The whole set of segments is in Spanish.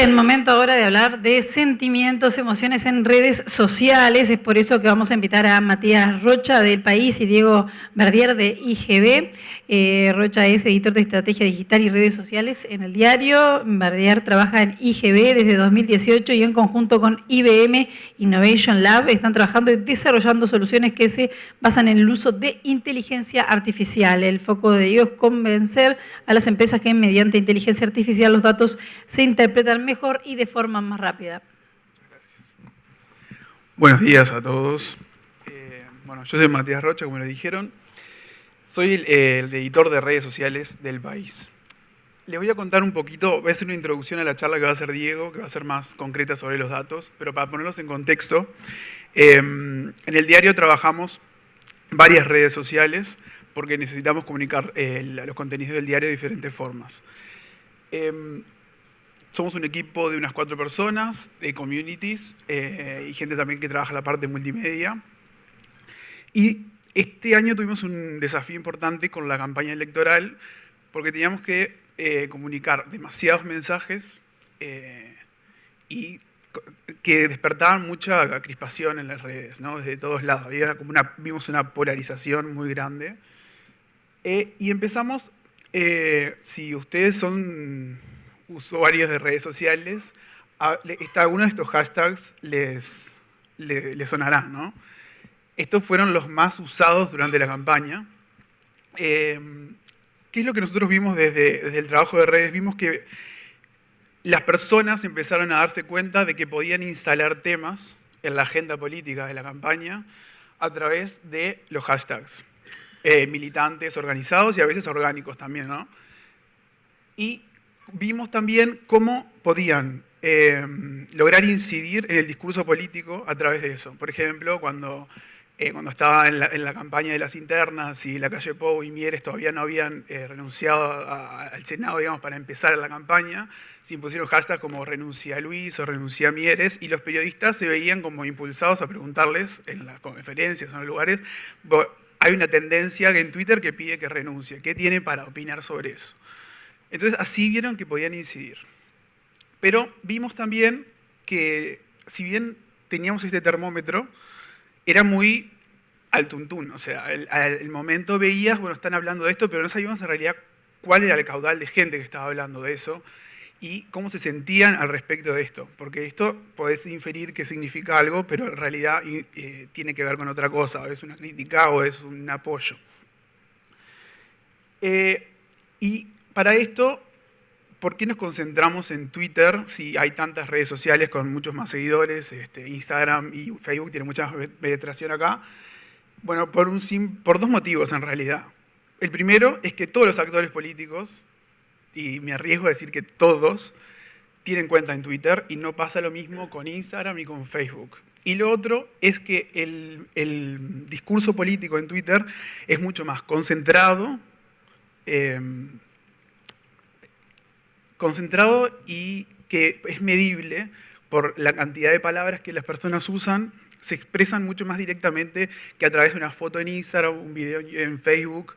Bien, momento ahora de hablar de sentimientos, emociones en redes sociales. Es por eso que vamos a invitar a Matías Rocha del País y Diego Verdier de IGB. Rocha es editor de estrategia digital y redes sociales en el diario. Verdier trabaja en IGB desde 2018 y en conjunto con IBM Innovation Lab están trabajando y desarrollando soluciones que se basan en el uso de inteligencia artificial. El foco de ello es convencer a las empresas que mediante inteligencia artificial los datos se interpretan mejor y de forma más rápida. Gracias. Buenos días a todos. Bueno, yo soy Matías Rocha, como lo dijeron. Soy el editor de redes sociales del país. Les voy a contar un poquito, voy a hacer una introducción a la charla que va a hacer Diego, que va a ser más concreta sobre los datos, pero para ponerlos en contexto, en el diario trabajamos varias redes sociales porque necesitamos comunicar los contenidos del diario de diferentes formas. Somos un equipo de unas 4 personas, de communities, y gente también que trabaja la parte multimedia. Y este año tuvimos un desafío importante con la campaña electoral, porque teníamos que comunicar demasiados mensajes y que despertaban mucha crispación en las redes, ¿no? Desde todos lados. Vimos una polarización muy grande. Y empezamos, si ustedes son usuarios de redes sociales, alguno de estos hashtags les sonará, ¿no? Estos fueron los más usados durante la campaña. ¿Qué es lo que nosotros vimos desde el trabajo de redes? Vimos que las personas empezaron a darse cuenta de que podían instalar temas en la agenda política de la campaña a través de los hashtags. Militantes organizados y a veces orgánicos también, ¿no? Y vimos también cómo podían lograr incidir en el discurso político a través de eso. Por ejemplo, cuando estaba en la campaña de las internas y Lacalle Pou y Mieres todavía no habían renunciado al Senado, digamos, para empezar la campaña, se impusieron hashtags como renuncia a Luis o renuncia a Mieres, y los periodistas se veían como impulsados a preguntarles en las conferencias o en los lugares. Hay una tendencia en Twitter que pide que renuncie. ¿Qué tiene para opinar sobre eso? Entonces, así vieron que podían incidir. Pero vimos también que, si bien teníamos este termómetro, era muy al tuntún. O sea, al momento veías, bueno, están hablando de esto, pero no sabíamos en realidad cuál era el caudal de gente que estaba hablando de eso y cómo se sentían al respecto de esto. Porque esto podés inferir que significa algo, pero en realidad tiene que ver con otra cosa. O es una crítica o es un apoyo. Y para esto, ¿por qué nos concentramos en Twitter si hay tantas redes sociales con muchos más seguidores? Instagram y Facebook tienen mucha penetración acá. Bueno, por 2 motivos en realidad. El primero es que todos los actores políticos, y me arriesgo a decir que todos, tienen cuenta en Twitter y no pasa lo mismo con Instagram y con Facebook. Y lo otro es que el discurso político en Twitter es mucho más concentrado y que es medible por la cantidad de palabras que las personas usan, se expresan mucho más directamente que a través de una foto en Instagram, un video en Facebook,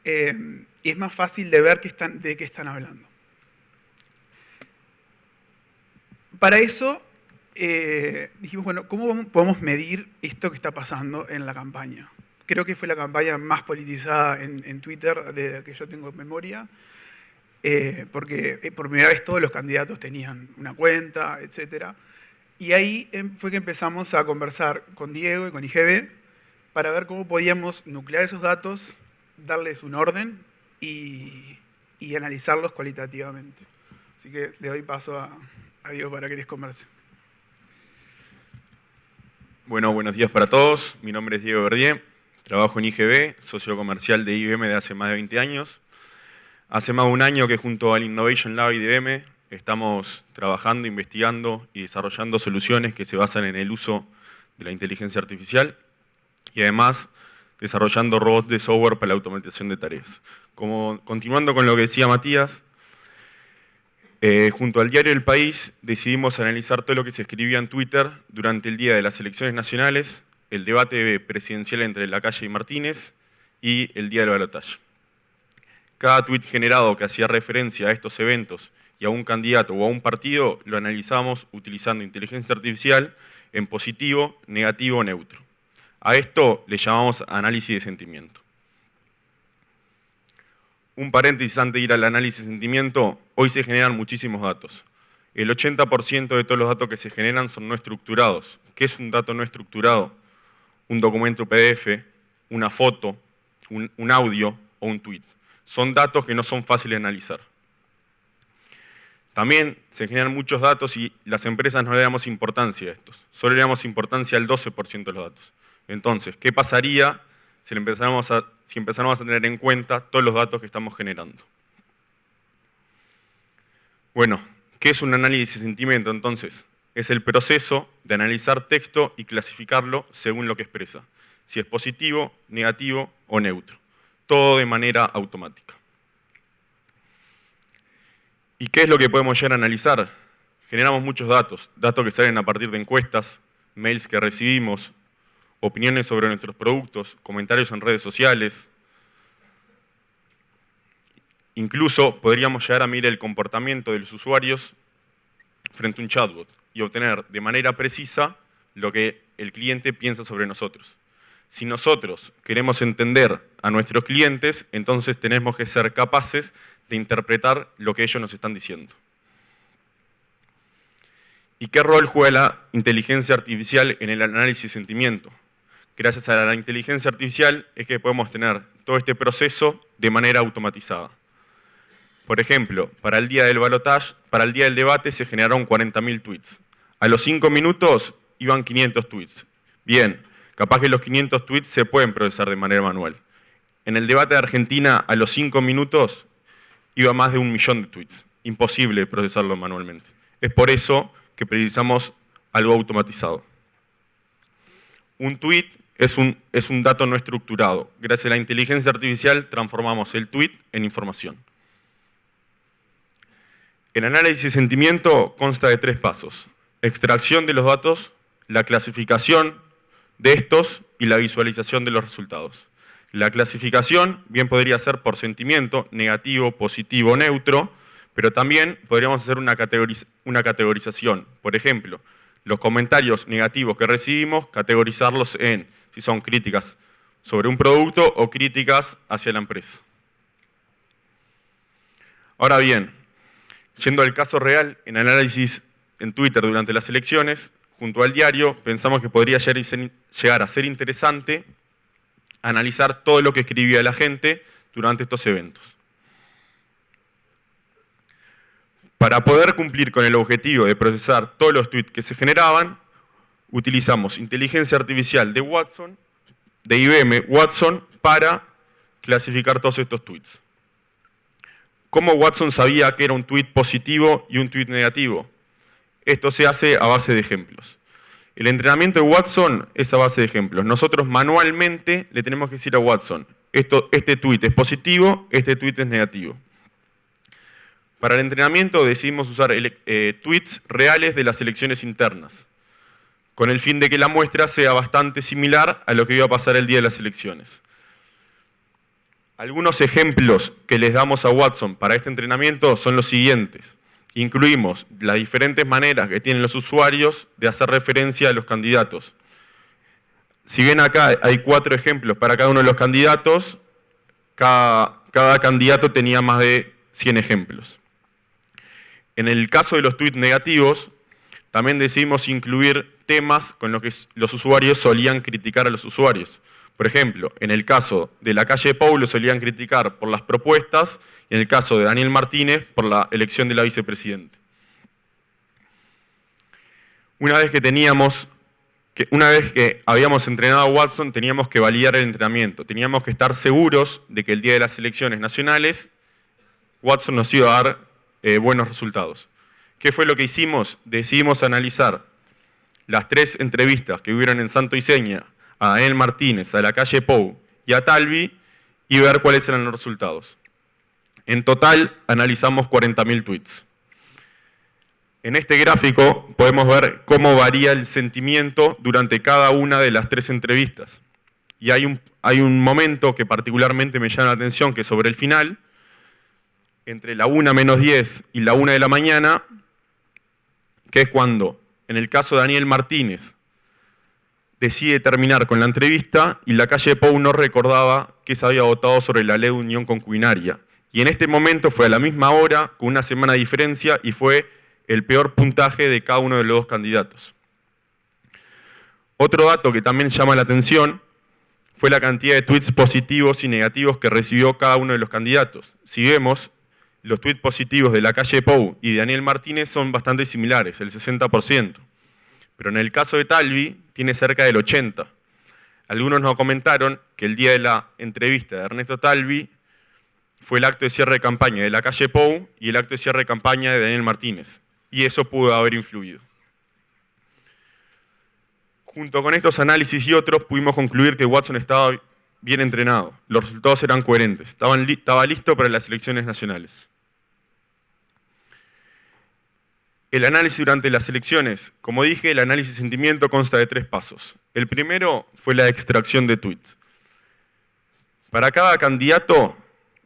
y es más fácil de ver de qué están hablando. Para eso dijimos, bueno, ¿cómo podemos medir esto que está pasando en la campaña? Creo que fue la campaña más politizada en Twitter desde que yo tengo memoria. Porque por primera vez todos los candidatos tenían una cuenta, etc. Y ahí fue que empezamos a conversar con Diego y con IGB para ver cómo podíamos nuclear esos datos, darles un orden y analizarlos cualitativamente. Así que le doy paso a Diego para que les converse. Bueno, buenos días para todos. Mi nombre es Diego Verdier, trabajo en IGB, socio comercial de IBM de hace más de 20 años. Hace más de un año que junto al Innovation Lab y IBM estamos trabajando, investigando y desarrollando soluciones que se basan en el uso de la inteligencia artificial y además desarrollando robots de software para la automatización de tareas. Continuando con lo que decía Matías, junto al diario El País decidimos analizar todo lo que se escribía en Twitter durante el día de las elecciones nacionales, el debate presidencial entre Lacalle y Martínez y el día del balotaje. Cada tuit generado que hacía referencia a estos eventos y a un candidato o a un partido lo analizamos utilizando inteligencia artificial en positivo, negativo o neutro. A esto le llamamos análisis de sentimiento. Un paréntesis antes de ir al análisis de sentimiento, hoy se generan muchísimos datos. El 80% de todos los datos que se generan son no estructurados. ¿Qué es un dato no estructurado? Un documento PDF, una foto, un audio o un tweet. Son datos que no son fáciles de analizar. También se generan muchos datos y las empresas no le damos importancia a estos. Solo le damos importancia al 12% de los datos. Entonces, ¿qué pasaría si empezáramos a tener en cuenta todos los datos que estamos generando? Bueno, ¿qué es un análisis de sentimiento entonces? Es el proceso de analizar texto y clasificarlo según lo que expresa. Si es positivo, negativo o neutro. Todo de manera automática. ¿Y qué es lo que podemos llegar a analizar? Generamos muchos datos. Datos que salen a partir de encuestas, mails que recibimos, opiniones sobre nuestros productos, comentarios en redes sociales. Incluso podríamos llegar a mirar el comportamiento de los usuarios frente a un chatbot y obtener de manera precisa lo que el cliente piensa sobre nosotros. Si nosotros queremos entender a nuestros clientes, entonces tenemos que ser capaces de interpretar lo que ellos nos están diciendo. ¿Y qué rol juega la inteligencia artificial en el análisis de sentimiento? Gracias a la inteligencia artificial es que podemos tener todo este proceso de manera automatizada. Por ejemplo, para el día del balotaje, para el día del debate se generaron 40.000 tweets. A los 5 minutos iban 500 tweets. Bien, capaz que los 500 tweets se pueden procesar de manera manual. En el debate de Argentina, a los 5 minutos iba más de 1 millón de tweets. Imposible procesarlo manualmente. Es por eso que precisamos algo automatizado. Un tweet es un dato no estructurado. Gracias a la inteligencia artificial transformamos el tweet en información. El análisis de sentimiento consta de 3 pasos. Extracción de los datos, la clasificación de estos y la visualización de los resultados. La clasificación bien podría ser por sentimiento, negativo, positivo, neutro, pero también podríamos hacer una categorización. Por ejemplo, los comentarios negativos que recibimos, categorizarlos en si son críticas sobre un producto o críticas hacia la empresa. Ahora bien, yendo al caso real, en análisis en Twitter durante las elecciones, junto al diario, pensamos que podría llegar a ser interesante analizar todo lo que escribía la gente durante estos eventos. Para poder cumplir con el objetivo de procesar todos los tweets que se generaban, utilizamos inteligencia artificial de Watson, de IBM Watson, para clasificar todos estos tweets. ¿Cómo Watson sabía que era un tweet positivo y un tweet negativo? Esto se hace a base de ejemplos. El entrenamiento de Watson es a base de ejemplos. Nosotros manualmente le tenemos que decir a Watson, este tweet es positivo, este tweet es negativo. Para el entrenamiento decidimos usar tweets reales de las elecciones internas, con el fin de que la muestra sea bastante similar a lo que iba a pasar el día de las elecciones. Algunos ejemplos que les damos a Watson para este entrenamiento son los siguientes. Incluimos las diferentes maneras que tienen los usuarios de hacer referencia a los candidatos. Si bien acá hay 4 ejemplos para cada uno de los candidatos, cada candidato tenía más de 100 ejemplos. En el caso de los tweets negativos, también decidimos incluir temas con los que los usuarios solían criticar a los usuarios. Por ejemplo, en el caso de la calle Pou lo solían criticar por las propuestas y en el caso de Daniel Martínez por la elección de la vicepresidenta. Una vez que habíamos entrenado a Watson, teníamos que validar el entrenamiento. Teníamos que estar seguros de que el día de las elecciones nacionales Watson nos iba a dar buenos resultados. ¿Qué fue lo que hicimos? Decidimos analizar las 3 entrevistas que hubieron en Santo y Seña, a Daniel Martínez, a la calle Pou y a Talvi y ver cuáles eran los resultados. En total analizamos 40.000 tweets. En este gráfico podemos ver cómo varía el sentimiento durante cada una de las 3 entrevistas. Y hay un momento que particularmente me llama la atención, que es sobre el final, entre la 1 menos 10 y la 1 de la mañana, que es cuando, en el caso de Daniel Martínez, decide terminar con la entrevista y la calle Pou no recordaba que se había votado sobre la ley de unión concubinaria. Y en este momento fue a la misma hora, con una semana de diferencia, y fue el peor puntaje de cada uno de los dos candidatos. Otro dato que también llama la atención fue la cantidad de tweets positivos y negativos que recibió cada uno de los candidatos. Si vemos, los tweets positivos de la calle Pou y de Daniel Martínez son bastante similares, el 60%. Pero en el caso de Talvi, tiene cerca del 80%. Algunos nos comentaron que el día de la entrevista de Ernesto Talvi fue el acto de cierre de campaña de la calle Pou y el acto de cierre de campaña de Daniel Martínez. Y eso pudo haber influido. Junto con estos análisis y otros, pudimos concluir que Watson estaba bien entrenado. Los resultados eran coherentes. Estaba listo para las elecciones nacionales. El análisis durante las elecciones. Como dije, el análisis de sentimiento consta de 3 pasos. El primero fue la extracción de tweets. Para cada candidato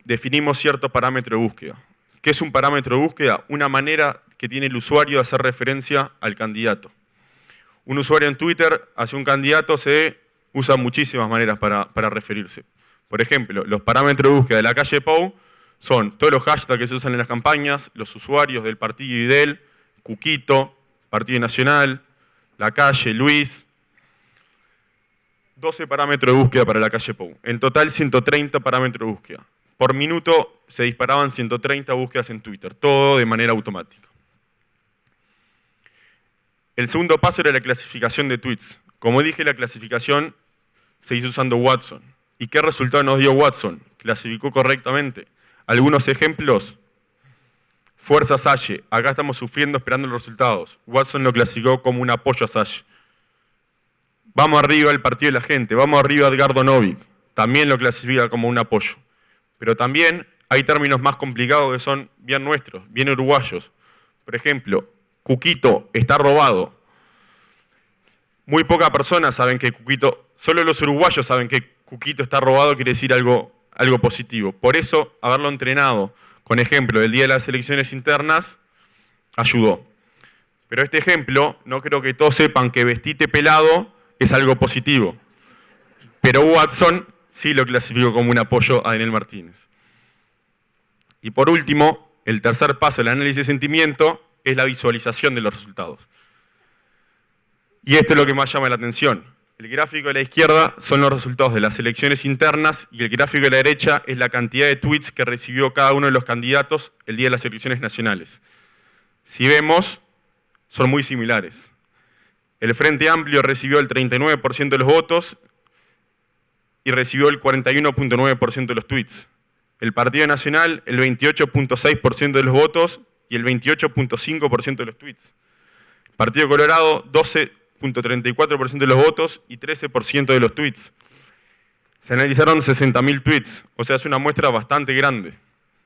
definimos cierto parámetro de búsqueda. ¿Qué es un parámetro de búsqueda? Una manera que tiene el usuario de hacer referencia al candidato. Un usuario en Twitter hacia un candidato se usa muchísimas maneras para referirse. Por ejemplo, los parámetros de búsqueda de la calle Pou son todos los hashtags que se usan en las campañas, los usuarios del partido y de él, Cuquito, Partido Nacional, La Calle, Luis. 12 parámetros de búsqueda para la calle Pou. En total, 130 parámetros de búsqueda. Por minuto se disparaban 130 búsquedas en Twitter, todo de manera automática. El segundo paso era la clasificación de tweets. Como dije, la clasificación se hizo usando Watson. ¿Y qué resultado nos dio Watson? Clasificó correctamente. Algunos ejemplos. Fuerza Salle. Acá estamos sufriendo esperando los resultados. Watson lo clasificó como un apoyo a Salle. Vamos arriba el partido de la gente. Vamos arriba Edgardo Novik. También lo clasifica como un apoyo. Pero también hay términos más complicados que son bien nuestros, bien uruguayos. Por ejemplo, Cuquito está robado. Muy pocas personas saben que Cuquito, solo los uruguayos saben que Cuquito está robado, quiere decir algo positivo. Por eso, haberlo entrenado con ejemplo del día de las elecciones internas ayudó. Pero este ejemplo, no creo que todos sepan que vestite pelado es algo positivo. Pero Watson sí lo clasificó como un apoyo a Daniel Martínez. Y por último, el tercer paso del análisis de sentimiento es la visualización de los resultados. Y esto es lo que más llama la atención. El gráfico de la izquierda son los resultados de las elecciones internas y el gráfico de la derecha es la cantidad de tweets que recibió cada uno de los candidatos el día de las elecciones nacionales. Si vemos, son muy similares. El Frente Amplio recibió el 39% de los votos y recibió el 41.9% de los tweets. El Partido Nacional, el 28.6% de los votos y el 28.5% de los tweets. El Partido Colorado, 12.34% de los votos y 13% de los tweets. Se analizaron 60.000 tweets, o sea, es una muestra bastante grande.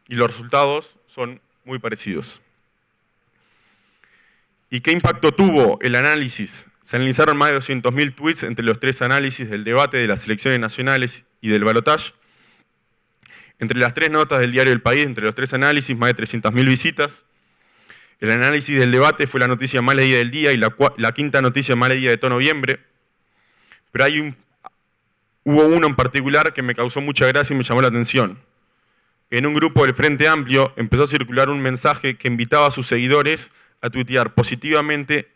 Y los resultados son muy parecidos. ¿Y qué impacto tuvo el análisis? Se analizaron más de 200.000 tweets entre los 3 análisis del debate de las elecciones nacionales y del balotaje. Entre las 3 notas del diario El País, entre los 3 análisis, más de 300.000 visitas. El análisis del debate fue la noticia más leída del día y la quinta noticia más leída de todo noviembre. Pero hubo uno en particular que me causó mucha gracia y me llamó la atención. En un grupo del Frente Amplio empezó a circular un mensaje que invitaba a sus seguidores a tuitear positivamente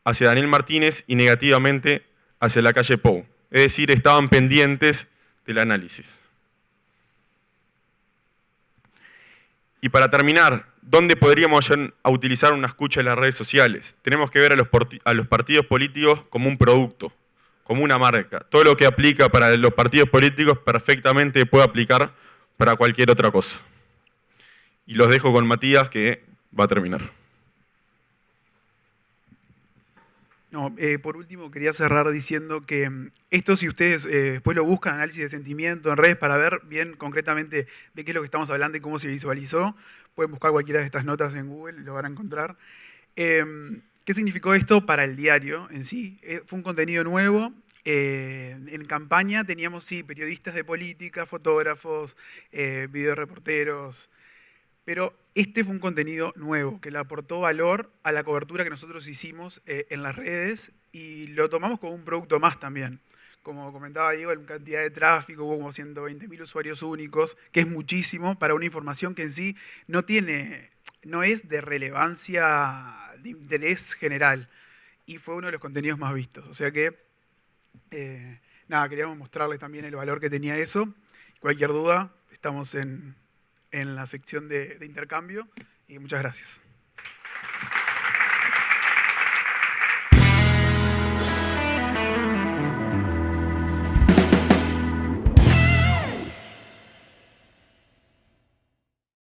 hacia Daniel Martínez y negativamente hacia la calle Pou. Es decir, estaban pendientes del análisis. Y para terminar, ¿dónde podríamos utilizar una escucha en las redes sociales? Tenemos que ver a los partidos políticos como un producto, como una marca. Todo lo que aplica para los partidos políticos perfectamente puede aplicar para cualquier otra cosa. Y los dejo con Matías, que va a terminar. No, por último, quería cerrar diciendo que esto, si ustedes después lo buscan, análisis de sentimiento en redes, para ver bien concretamente de qué es lo que estamos hablando y cómo se visualizó, pueden buscar cualquiera de estas notas en Google y lo van a encontrar. ¿Qué significó esto para el diario en sí? Fue un contenido nuevo. En campaña teníamos, sí, periodistas de política, fotógrafos, videoreporteros, Pero este fue un contenido nuevo, que le aportó valor a la cobertura que nosotros hicimos en las redes y lo tomamos como un producto más también. Como comentaba Diego, la cantidad de tráfico, hubo como 120.000 usuarios únicos, que es muchísimo para una información que en sí no es de relevancia, de interés general. Y fue uno de los contenidos más vistos. O sea que, nada, queríamos mostrarles también el valor que tenía eso. Cualquier duda, estamos en la sección de intercambio. Y muchas gracias.